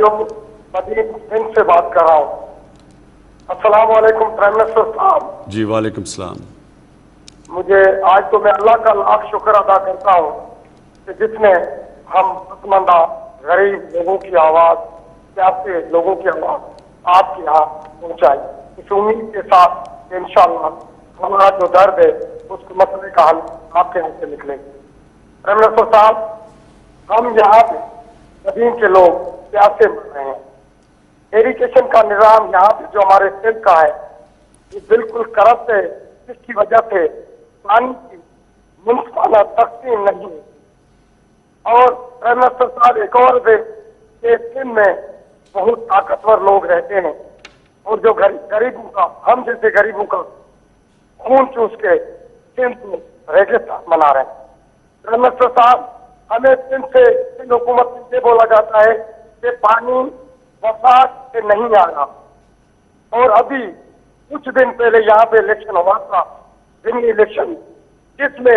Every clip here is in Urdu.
بھائیوں، مدین سندھ سے بات کر رہا ہوں۔ السلام علیکم پرائم منسٹر صاحب۔ جی وعلیکم السلام۔ مجھے آج تو میں اللہ کا لاکھ شکر ادا کرتا ہوں کہ جس نے ہم پسماندہ غریب لوگوں کی آواز، پیاسے لوگوں کی آواز آپ کے یہاں پہنچائی، اس امید کے ساتھ کہ انشاءاللہ ہمارا جو درد ہے اس مسئلے کا حل آپ کے یہاں سے نکلے گا۔ پرائم منسٹر صاحب، ہم یہاں پہ مدین کے لوگ پیاسے مر رہے ہیں۔ ایریگیشن کا نظام یہاں پہ جو ہمارے سندھ کا ہے یہ بالکل کرپٹ ہے، جس کی وجہ سے پانی کی منصفانہ تقسیم نہیں ہے۔ اور پرائم منسٹر صاحب ایک اور ہے کہ سندھ میں بہت طاقتور لوگ رہتے ہیں اور جو غریبوں کا، ہم جیسے غریبوں کا خون چوس کے سندھ میں ریگستان بنا رہے ہیں۔ پرائم منسٹر صاحب، ہمیں سندھ سے، سندھ حکومت سے یہ بولا جاتا ہے کہ پانی وفاق سے نہیں آ رہا، اور ابھی کچھ دن پہلے یہاں پہ الیکشن ہوا تھا، ضمنی الیکشن، جس میں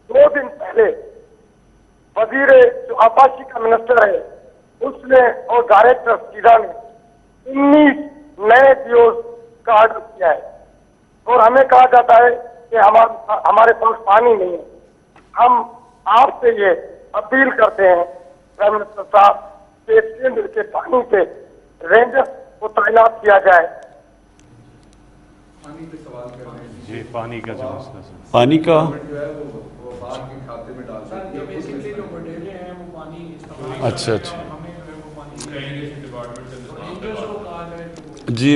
2 دن پہلے وزیر جو آبادی کا منسٹر ہے اس نے اور ڈائریکٹر سیدھا نے 19 نئے دیوز کا آرڈر کیا ہے، اور ہمیں کہا جاتا ہے کہ ہمارے پاس پانی نہیں ہے۔ ہم آپ سے یہ اپیل کرتے ہیں پرائم منسٹر صاحب کہ سندھ کے پانی پہ رینجر کو تعینات کیا جائے۔ پانی پہ سوال کر رہے ہیں جی، پانی کا جو مسئلہ ہے، پانی کا جو ہے وہ باغ کے کھاتے میں ڈال سکتے ہیں۔ بیسیکلی جو بٹیرے ہیں وہ پانی استعمال اچھا اچھا ہمیں جو ہے وہ پانی ایریگیشن ڈپارٹمنٹ جی،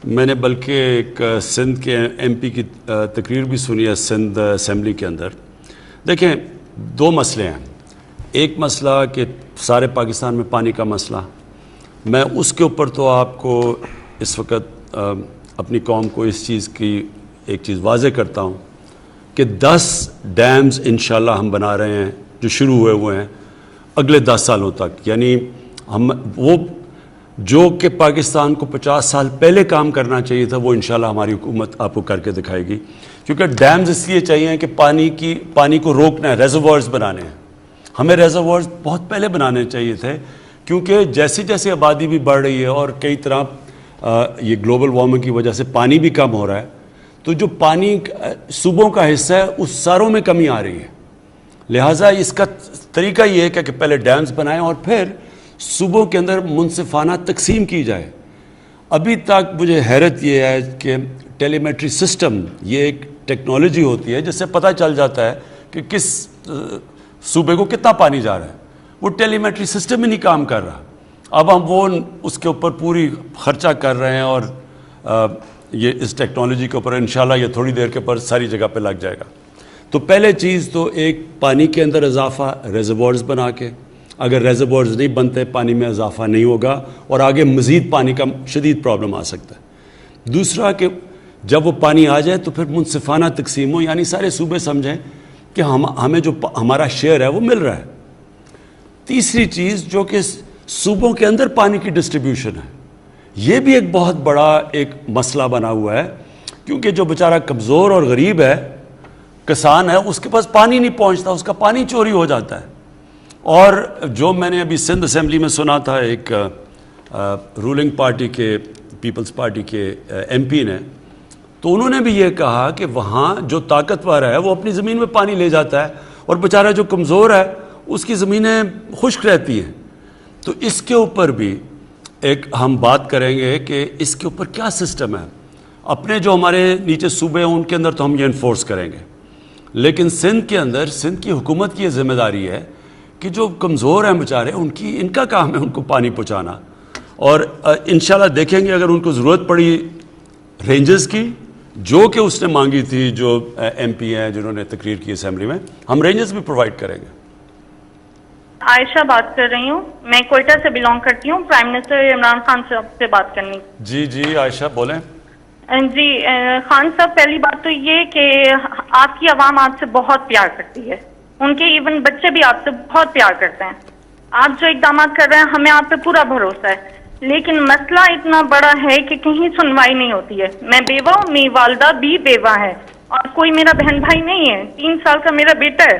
میں نے بلکہ ایک سندھ کے ایم پی کی تقریر بھی سنی ہے سندھ اسمبلی کے اندر۔ دیکھیں، 2 مسئلے ہیں۔ ایک مسئلہ کہ سارے پاکستان میں پانی کا مسئلہ، میں اس کے اوپر تو آپ کو اس وقت اپنی قوم کو اس چیز کی ایک چیز واضح کرتا ہوں کہ 10 ڈیمز انشاءاللہ ہم بنا رہے ہیں جو شروع ہوئے ہیں اگلے 10 سالوں تک، یعنی ہم وہ جو کہ پاکستان کو 50 سال پہلے کام کرنا چاہیے تھا وہ انشاءاللہ ہماری حکومت آپ کو کر کے دکھائے گی، کیونکہ ڈیمز اس لیے چاہیے کہ پانی کو روکنا ہے، ریزروائرز بنانے ہیں۔ ہمیں ریزروائرز بہت پہلے بنانے چاہیے تھے، کیونکہ جیسے جیسے آبادی بھی بڑھ رہی ہے اور کئی طرح یہ گلوبل وارمنگ کی وجہ سے پانی بھی کم ہو رہا ہے، تو جو پانی صوبوں کا حصہ ہے اس ساروں میں کمی آ رہی ہے۔ لہٰذا اس کا طریقہ یہ ہے کہ پہلے ڈیمز بنائیں اور پھر صوبوں کے اندر منصفانہ تقسیم کی جائے۔ ابھی تک مجھے حیرت یہ ہے کہ ٹیلی میٹری سسٹم، یہ ایک ٹیکنالوجی ہوتی ہے جس سے پتہ چل جاتا ہے کہ کس صوبے کو کتنا پانی جا رہا ہے، وہ ٹیلی میٹری سسٹم ہی نہیں کام کر رہا۔ اب ہم وہ اس کے اوپر پوری خرچہ کر رہے ہیں، اور یہ اس ٹیکنالوجی کے اوپر انشاءاللہ یہ تھوڑی دیر کے پر ساری جگہ پہ لگ جائے گا۔ تو پہلے چیز تو ایک پانی کے اندر اضافہ، ریزروائرز بنا کے، اگر ریزروائرز نہیں بنتے پانی میں اضافہ نہیں ہوگا اور آگے مزید پانی کا شدید پرابلم آ سکتا ہے۔ دوسرا کہ جب وہ پانی آ جائے تو پھر منصفانہ تقسیم ہو، یعنی سارے صوبے سمجھیں کہ ہمیں جو ہمارا شیئر ہے وہ مل رہا ہے۔ تیسری چیز جو کہ صوبوں کے اندر پانی کی ڈسٹریبیوشن ہے، یہ بھی ایک بہت بڑا ایک مسئلہ بنا ہوا ہے، کیونکہ جو بیچارہ کمزور اور غریب ہے، کسان ہے، اس کے پاس پانی نہیں پہنچتا، اس کا پانی چوری ہو جاتا ہے۔ اور جو میں نے ابھی سندھ اسمبلی میں سنا تھا، ایک رولنگ پارٹی کے، پیپلز پارٹی کے ایم پی نے، تو انہوں نے بھی یہ کہا کہ وہاں جو طاقتور ہے وہ اپنی زمین میں پانی لے جاتا ہے، اور بیچارہ جو کمزور ہے اس کی زمینیں خشک رہتی ہیں۔ تو اس کے اوپر بھی ایک ہم بات کریں گے کہ اس کے اوپر کیا سسٹم ہے۔ اپنے جو ہمارے نیچے صوبے ہیں ان کے اندر تو ہم یہ انفورس کریں گے، لیکن سندھ کے اندر سندھ کی حکومت کی یہ ذمہ داری ہے کہ جو کمزور ہیں بیچارے، ان کا کام ہے ان کو پانی پہنچانا۔ اور انشاءاللہ دیکھیں گے اگر ان کو ضرورت پڑی رینجز کی، جو کہ اس نے مانگی تھی، جو ایم پی ہیں جنہوں نے تقریر کی اسمبلی میں، ہم رینجز بھی پرووائڈ کریں گے۔ عائشہ بات کر رہی ہوں، میں کوئٹہ سے بلانگ کرتی ہوں، پرائم منسٹر عمران خان صاحب سے بات کرنی۔ جی عائشہ بولیں۔ جی خان صاحب، پہلی بات تو یہ کہ آپ کی عوام آپ سے بہت پیار کرتی ہے، ان کے ایون بچے بھی آپ سے بہت پیار کرتے ہیں۔ آپ جو اقدامات کر رہے ہیں ہمیں آپ پہ پورا بھروسہ ہے، لیکن مسئلہ اتنا بڑا ہے کہ کہیں سنوائی نہیں ہوتی ہے۔ میں بیوہ ہوں، میری والدہ بھی بیوہ ہے، اور کوئی میرا بہن بھائی نہیں ہے، 3 سال کا میرا بیٹا ہے۔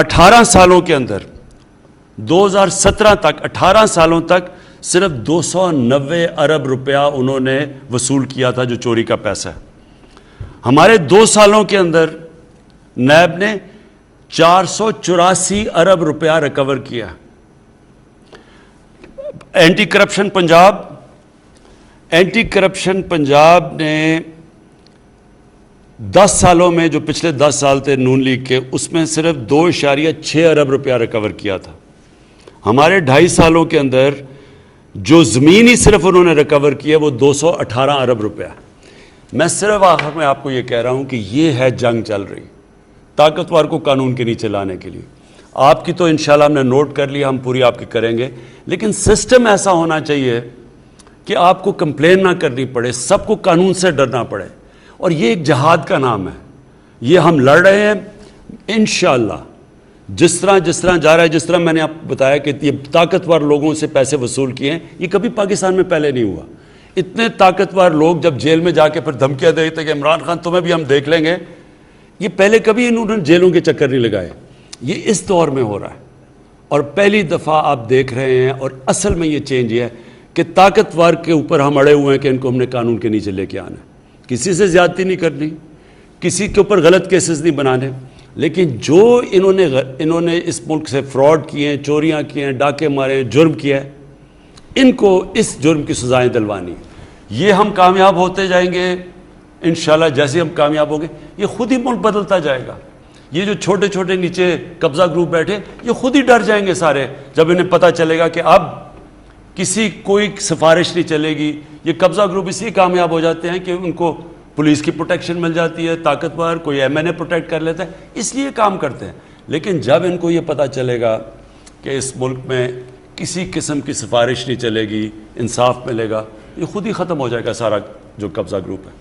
18 سالوں کے اندر 2017 تک 18 سالوں تک صرف 290 ارب روپیہ انہوں نے وصول کیا تھا جو چوری کا پیسہ ہے. ہمارے 2 سالوں کے اندر نیب نے 484 ارب روپیہ ریکور کیا. اینٹی کرپشن پنجاب نے 10 سالوں میں جو پچھلے 10 سال تھے نون لیگ کے اس میں صرف 2.6 ارب روپیہ ریکور کیا تھا. ہمارے 2.5 سالوں کے اندر جو زمین ہی صرف انہوں نے ریکور کیا وہ 218 ارب روپیہ. میں صرف آخر میں آپ کو یہ کہہ رہا ہوں کہ یہ ہے جنگ چل رہی طاقتور کو قانون کے نیچے لانے کے لیے. آپ کی تو انشاءاللہ ہم نے نوٹ کر لیا, ہم پوری آپ کی کریں گے, لیکن سسٹم ایسا ہونا چاہیے کہ آپ کو کمپلین نہ کرنی پڑے, سب کو قانون سے ڈرنا پڑے. اور یہ ایک جہاد کا نام ہے, یہ ہم لڑ رہے ہیں انشاءاللہ. جس طرح جا رہا ہے, جس طرح میں نے آپ کو بتایا کہ یہ طاقتور لوگوں سے پیسے وصول کیے ہیں, یہ کبھی پاکستان میں پہلے نہیں ہوا. اتنے طاقتور لوگ جب جیل میں جا کے پھر دھمکیاں دیتے کہ عمران خان تمہیں بھی ہم دیکھ لیں گے, یہ پہلے کبھی انہوں نے جیلوں کے چکر نہیں لگائے. یہ اس دور میں ہو رہا ہے اور پہلی دفعہ آپ دیکھ رہے ہیں. اور اصل میں یہ چینج یہ ہے کہ طاقتور کے اوپر ہم اڑے ہوئے ہیں کہ ان کو ہم نے قانون کے نیچے لے کے آنا ہے. کسی سے زیادتی نہیں کرنی, کسی کے اوپر غلط کیسز نہیں بنانے, لیکن جو انہوں نے اس ملک سے فراڈ کیے ہیں, چوریاں کی ہیں, ڈاکے مارے ہیں, جرم کیا ہے, ان کو اس جرم کی سزائیں دلوانی. یہ ہم کامیاب ہوتے جائیں گے انشاءاللہ. جیسے ہم کامیاب ہوں گے یہ خود ہی ملک بدلتا جائے گا. یہ جو چھوٹے چھوٹے نیچے قبضہ گروپ بیٹھے یہ خود ہی ڈر جائیں گے سارے, جب انہیں پتہ چلے گا کہ اب کوئی سفارش نہیں چلے گی. یہ قبضہ گروپ اس لیے کامیاب ہو جاتے ہیں کہ ان کو پولیس کی پروٹیکشن مل جاتی ہے, طاقتور کوئی ایم این اے پروٹیکٹ کر لیتا ہے, اس لیے کام کرتے ہیں. لیکن جب ان کو یہ پتہ چلے گا کہ اس ملک میں کسی قسم کی سفارش نہیں چلے گی, انصاف ملے گا, یہ خود ہی ختم ہو جائے گا سارا جو قبضہ گروپ ہے.